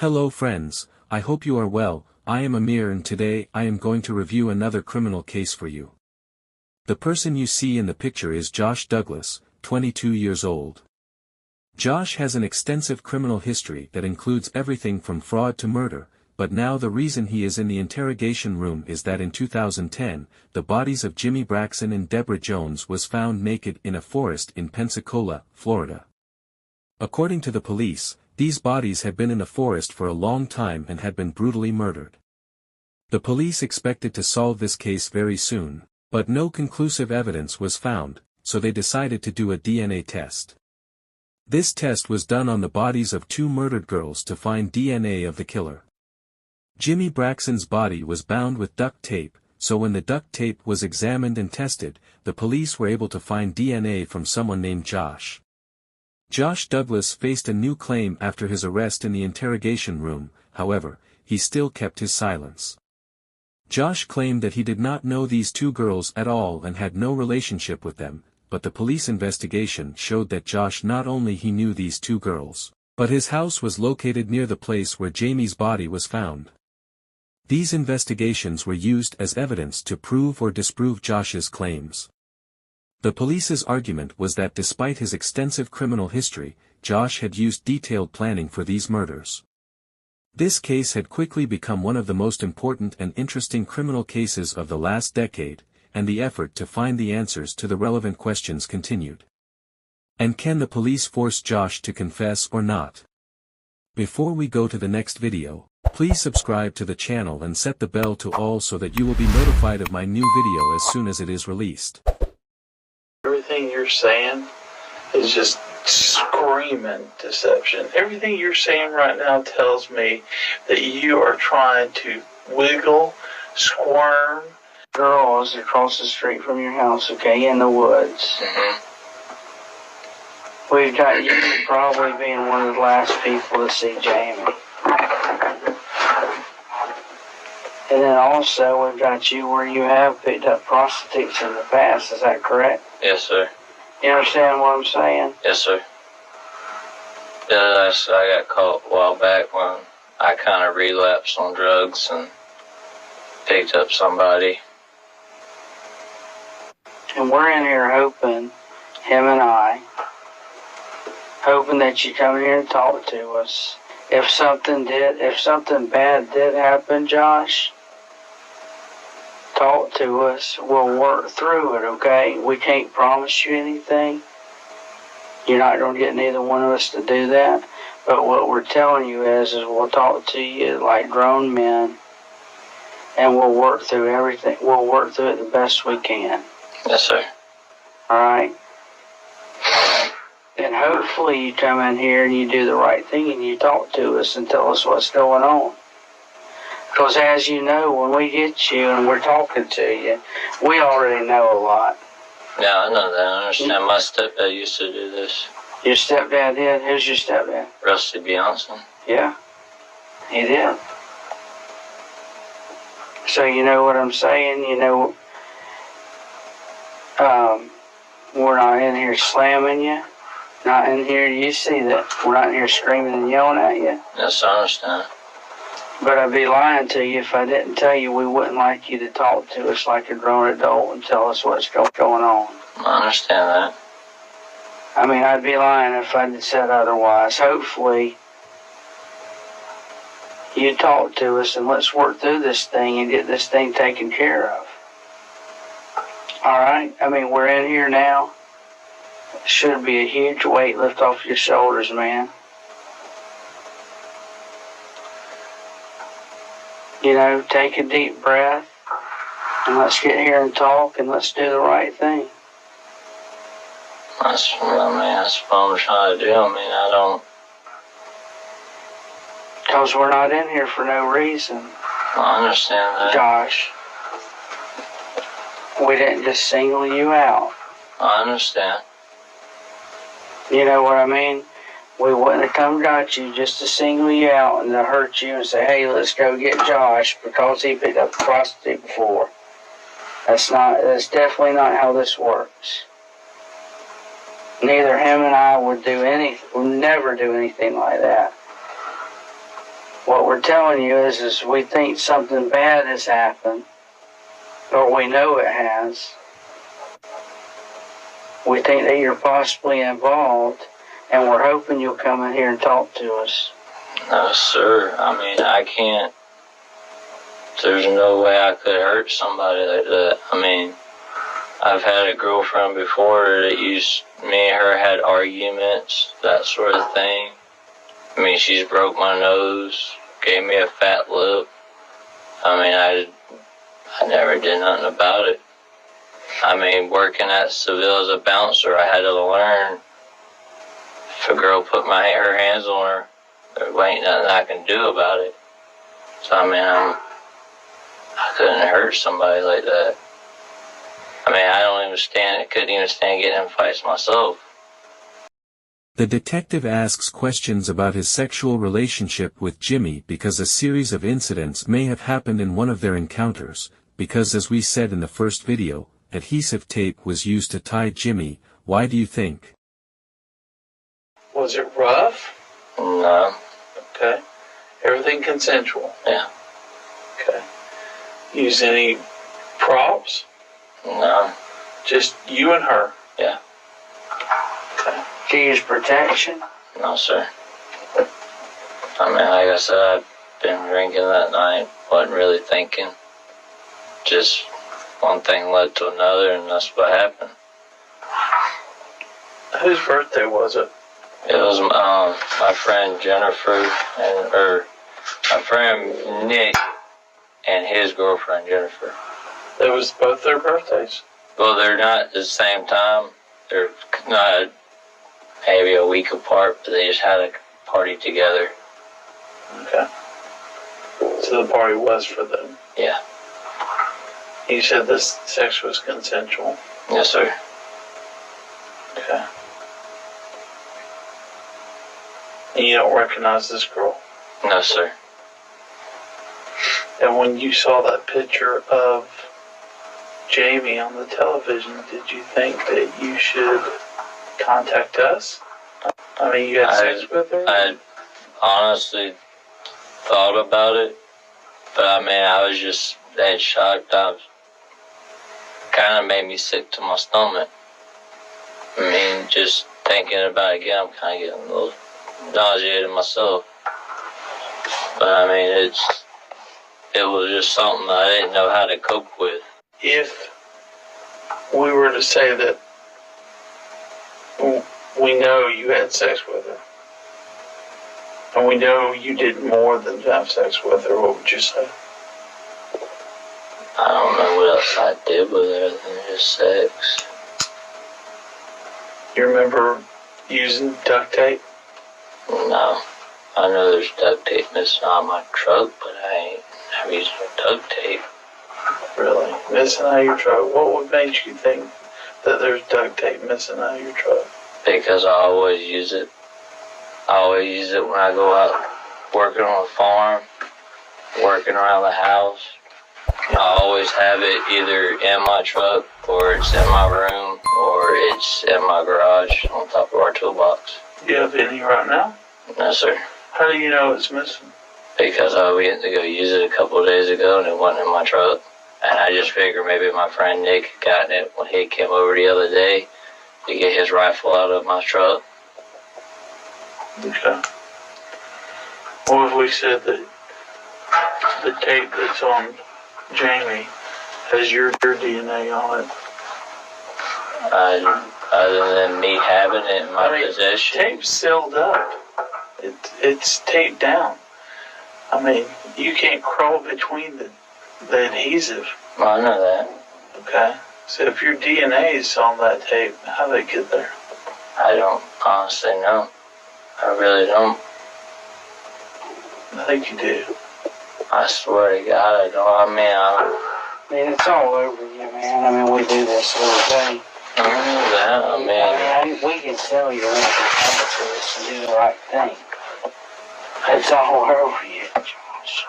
Hello friends, I hope you are well. I am Amir and today I am going to review another criminal case for you. The person you see in the picture is Josh Douglas, 22 years old. Josh has an extensive criminal history that includes everything from fraud to murder, but now the reason he is in the interrogation room is that in 2010, the bodies of Jimmy Braxton and Deborah Jones was found naked in a forest in Pensacola, Florida. According to the police, these bodies had been in the forest for a long time and had been brutally murdered. The police expected to solve this case very soon, but no conclusive evidence was found, so they decided to do a DNA test. This test was done on the bodies of two murdered girls to find DNA of the killer. Jimmy Braxton's body was bound with duct tape, so when the duct tape was examined and tested, the police were able to find DNA from someone named Josh. Josh Douglas faced a new claim after his arrest in the interrogation room, however, he still kept his silence. Josh claimed that he did not know these two girls at all and had no relationship with them, but the police investigation showed that Josh not only he knew these two girls, but his house was located near the place where Jamie's body was found. These investigations were used as evidence to prove or disprove Josh's claims. The police's argument was that despite his extensive criminal history, Josh had used detailed planning for these murders. This case had quickly become one of the most important and interesting criminal cases of the last decade, and the effort to find the answers to the relevant questions continued. And can the police force Josh to confess or not? Before we go to the next video, please subscribe to the channel and set the bell to all so that you will be notified of my new video as soon as it is released. Everything you're saying is just screaming deception. Everything you're saying right now tells me that you are trying to wiggle, squirm. Girls across the street from your house, okay, in the woods. We've got you probably being one of the last people to see Jamie. And then also we've got you where you have picked up prostitutes in the past, is that correct? Yes, sir. You understand what I'm saying? Yes, sir. Yes, I got caught a while back when I kind of relapsed on drugs and picked up somebody. And we're in here hoping, him and I, hoping that you come here and talk to us. If something bad did happen, Josh, talk to us. We'll work through it, okay? We can't promise you anything. You're not going to get neither one of us to do that. But what we're telling you is we'll talk to you like grown men, and we'll work through everything. We'll work through it the best we can. Yes, sir. All right? And hopefully you come in here and you do the right thing and you talk to us and tell us what's going on. Because as you know, when we get you and we're talking to you, we already know a lot. Yeah, I know that. I understand. My stepdad used to do this. Your stepdad did? Who's your stepdad? Rusty Beyonce. Yeah, he did. So you know what I'm saying? You know, we're not in here slamming you. Not in here, you see that. We're not in here screaming and yelling at you. Yes, I understand. But I'd be lying to you if I didn't tell you we wouldn't like you to talk to us like a grown adult and tell us what's going on. I understand that. I mean, I'd be lying if I'd said otherwise. Hopefully, you talk to us and let's work through this thing and get this thing taken care of. All right? I mean, we're in here now. Should be a huge weight lift off your shoulders, man. You know, take a deep breath and let's get here and talk and let's do the right thing. That's what I'm trying to do. I mean, I don't... Because we're not in here for no reason. I understand that. Josh, we didn't just single you out. I understand. You know what I mean? We wouldn't have come got you just to single you out and to hurt you and say, hey, let's go get Josh because he picked up a prostitute before. That's definitely not how this works. Neither him and I would never do anything like that. what we're telling you is we think something bad has happened, or we know it has. We think that you're possibly involved, and we're hoping you'll come in here and talk to us. No, sir. I mean, I can't. There's no way I could hurt somebody like that. I mean, I've had a girlfriend before that me and her had arguments, that sort of thing. I mean, she's broke my nose, gave me a fat lip. I mean, I never did nothing about it. I mean, working at Seville as a bouncer, I had to learn if a girl put her hands on her, there ain't nothing I can do about it. So, I mean, I couldn't hurt somebody like that. I mean, couldn't even stand getting in fights myself. The detective asks questions about his sexual relationship with Jimmy because a series of incidents may have happened in one of their encounters, because as we said in the first video, adhesive tape was used to tie Jimmy. Why do you think? Was it rough? No. Okay. Everything consensual? Yeah. Okay. Use any props? No. Just you and her? Yeah. Okay. Do you use protection? No, sir. I mean, like I said, I've been drinking that night, wasn't really thinking. Just one thing led to another, and that's what happened. Whose birthday was it? It was my friend Jennifer, or my friend Nick, and his girlfriend Jennifer. It was both their birthdays? Well, they're not at the same time. They're not maybe a week apart, but they just had a party together. Okay. So the party was for them? Yeah. You said this sex was consensual? Yes, sir. Okay. And you don't recognize this girl? No, sir. And when you saw that picture of Jamie on the television, did you think that you should contact us? I mean, you had sex with her? I honestly thought about it, but I mean, I was just that shocked. Kind of made me sick to my stomach. I mean, just thinking about it again, I'm kind of getting a little nauseated myself. But I mean, it was just something I didn't know how to cope with. If we were to say that we know you had sex with her, and we know you did more than have sex with her, what would you say? I don't know what else I did with her than just sex. You remember using duct tape? No. I know there's duct tape missing on my truck, but I ain't never used no duct tape. Really? Missing out of your truck? What would make you think that there's duct tape missing out of your truck? Because I always use it. I always use it when I go out working on a farm, working around the house. I always have it either in my truck, or it's in my room, or it's in my garage on top of our toolbox. Do you have any right now? No, sir. How do you know it's missing? Because I went to go use it a couple of days ago and it wasn't in my truck. And I just figured maybe my friend Nick had gotten it when he came over the other day to get his rifle out of my truck. Okay. What if we said that the tape that's on Jamie has your DNA on it? Other than me having it in my possession. Tape's sealed up. It's taped down. I mean, you can't crawl between the adhesive. Well, I know that. Okay. So if your DNA is on that tape, how did it get there? I don't honestly know. I really don't. I think you do. I swear to God, I don't. I mean, it's all over you, man. I mean, we do this all day. I know that. I mean, we can tell you when to come to us and do the right thing. It's all over you, Josh.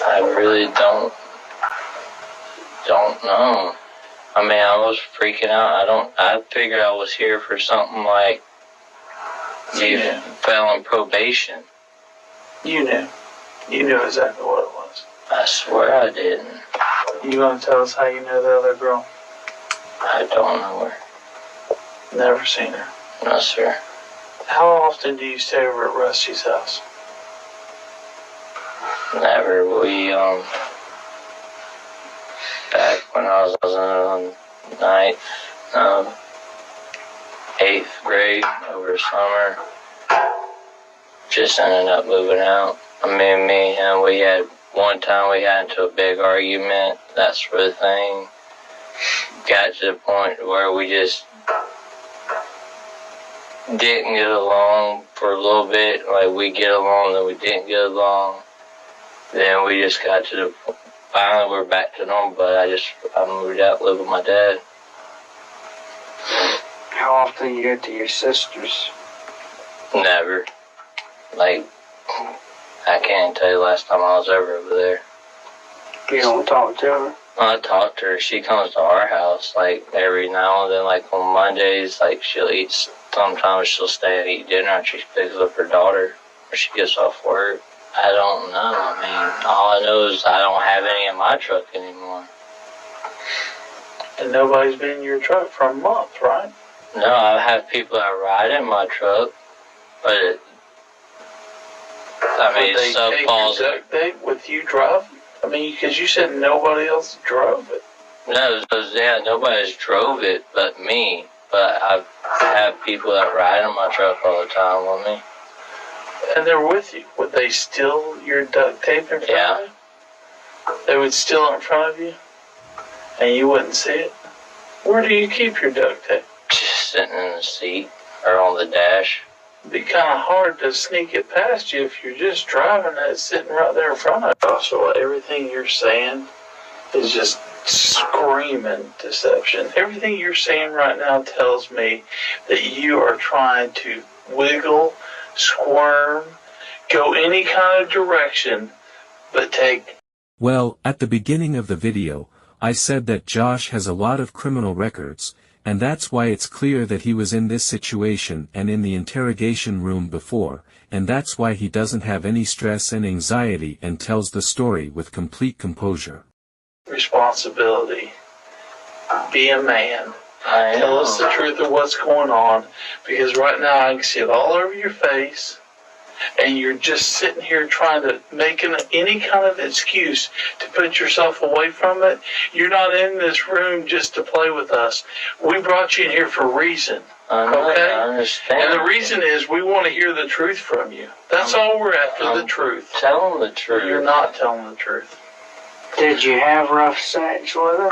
I really don't know. I mean, I was freaking out. I figured I was here for something like you fell on probation. You knew. You knew exactly what it was. I swear I didn't. You gonna tell us how you know the other girl? I don't know her. Never seen her. No, sir. How often do you stay over at Rusty's house? Never. We, back when I was in ninth, 8th grade over summer, just ended up moving out. Me and him, we had one time we got into a big argument, that sort of thing. Got to the point where we just didn't get along for a little bit. Like, we get along, then we didn't get along. Then we just got to the point, finally we're back to normal, but I moved out, lived with my dad. How often you go to your sister's? Never. Like, I can't tell you the last time I was ever over there. You don't talk to her? I talk to her. She comes to our house, like, every now and then, like, on Mondays, like, she'll eat, sometimes she'll stay and eat dinner, and she picks up her daughter, or she gets off work. I don't know. I mean, all I know is I don't have any in my truck anymore. And nobody's been in your truck for a month, right? No, I have people that ride in my truck, but I mean, Would they stuff take falls. your duct tape with you driving? I mean, because you said nobody else drove it. No, yeah, nobody's drove it but me. But I have people that ride in my truck all the time with me. And they're with you. Would they steal your duct tape in front Yeah. of you? They would steal it in front of you? And you wouldn't see it? Where do you keep your duct tape? Just sitting in the seat or on the dash. It'd be kind of hard to sneak it past you if you're just driving and it's sitting right there in front of you. So everything you're saying is just screaming deception. Everything you're saying right now tells me that you are trying to wiggle, squirm, go any kind of direction, but take... Well, at the beginning of the video, I said that Josh has a lot of criminal records, and that's why it's clear that he was in this situation and in the interrogation room before, and that's why he doesn't have any stress and anxiety and tells the story with complete composure. Responsibility. Be a man. I Tell us the truth of what's going on, because right now I can see it all over your face, and you're just sitting here trying to make any kind of excuse to put yourself away from it. You're not in this room just to play with us. We brought you in here for a reason. Okay? I understand. And the reason is we want to hear the truth from you. That's all we're after, the truth. Tell them the truth. You're not telling the truth. Did you have rough sex with her?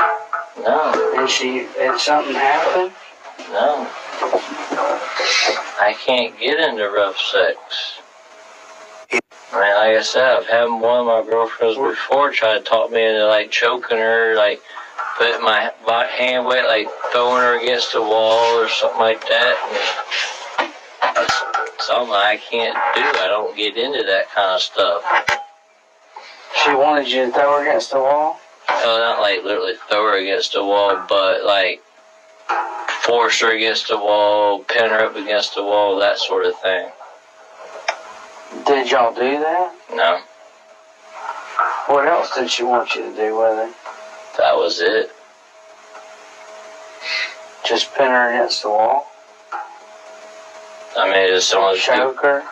No. And something happened? No. I can't get into rough sex. I mean, like I said, I've had one of my girlfriends before try to talk me into, like, choking her, like, putting my hand weight, like, throwing her against the wall or something like that. And it's something I can't do. I don't get into that kind of stuff. She wanted you to throw her against the wall? No, not, like, literally throw her against the wall, but, like, force her against the wall, pin her up against the wall, that sort of thing. Did y'all do that? No. What else did she want you to do with her? That was it. Just pin her against the wall? I mean, it's someone's... Choke her?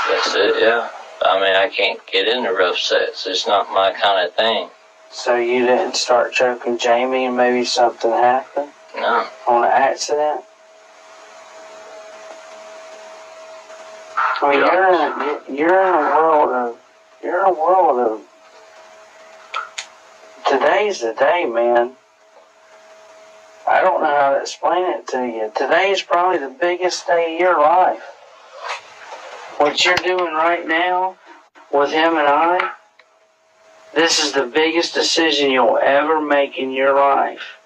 That's it, yeah. I mean, I can't get into rough sex. It's not my kind of thing. So you didn't start choking Jamie and maybe something happened? No. On an accident? I mean, you're in a world of, today's the day, man. I don't know how to explain it to you. Today is probably the biggest day of your life. What you're doing right now with him and I, this is the biggest decision you'll ever make in your life.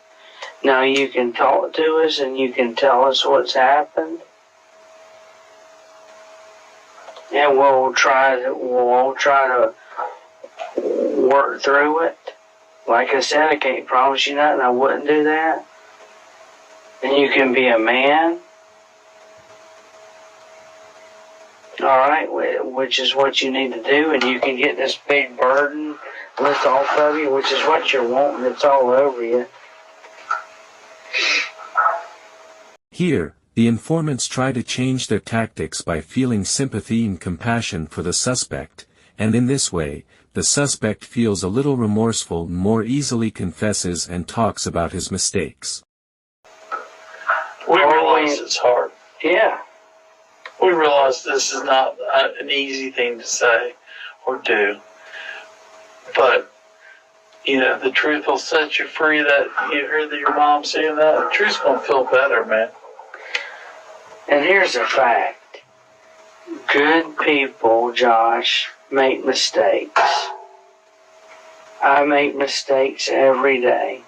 Now you can talk to us and you can tell us what's happened. And we'll try to work through it. Like I said, I can't promise you nothing. I wouldn't do that. And you can be a man. Alright, which is what you need to do, and you can get this big burden lift off of you, which is what you're wanting. It's all over you. Here, the informants try to change their tactics by feeling sympathy and compassion for the suspect, and in this way, the suspect feels a little remorseful and more easily confesses and talks about his mistakes. We realize it's hard. Yeah. We realize this is not an easy thing to say or do. But, you know, the truth will set you free. That you heard that your mom saying that, the truth's going to feel better, man. And here's a fact. Good people, Josh, make mistakes. I make mistakes every day.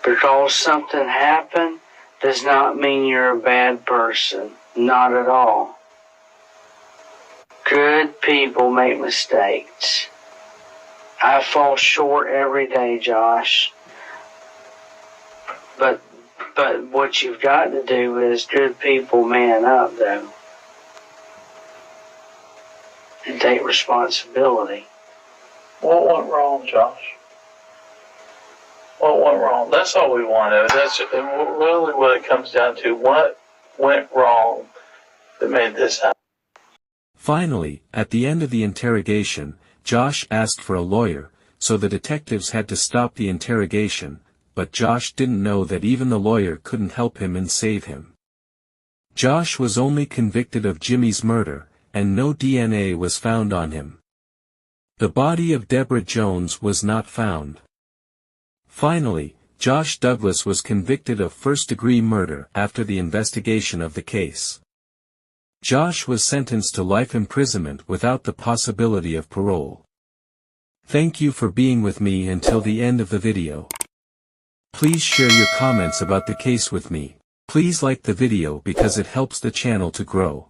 Because something happened does not mean you're a bad person. Not at all. Good people make mistakes. I fall short every day, Josh. But what you've got to do is good people man up, though. And take responsibility. What went wrong, Josh? What went wrong? That's all we want to know. That's really what it comes down to. What went wrong that made this happen? Finally, at the end of the interrogation, Josh asked for a lawyer, so the detectives had to stop the interrogation, but Josh didn't know that even the lawyer couldn't help him and save him. Josh was only convicted of Jimmy's murder, and no DNA was found on him. The body of Deborah Jones was not found. Finally, Josh Douglas was convicted of first-degree murder after the investigation of the case. Josh was sentenced to life imprisonment without the possibility of parole. Thank you for being with me until the end of the video. Please share your comments about the case with me. Please like the video because it helps the channel to grow.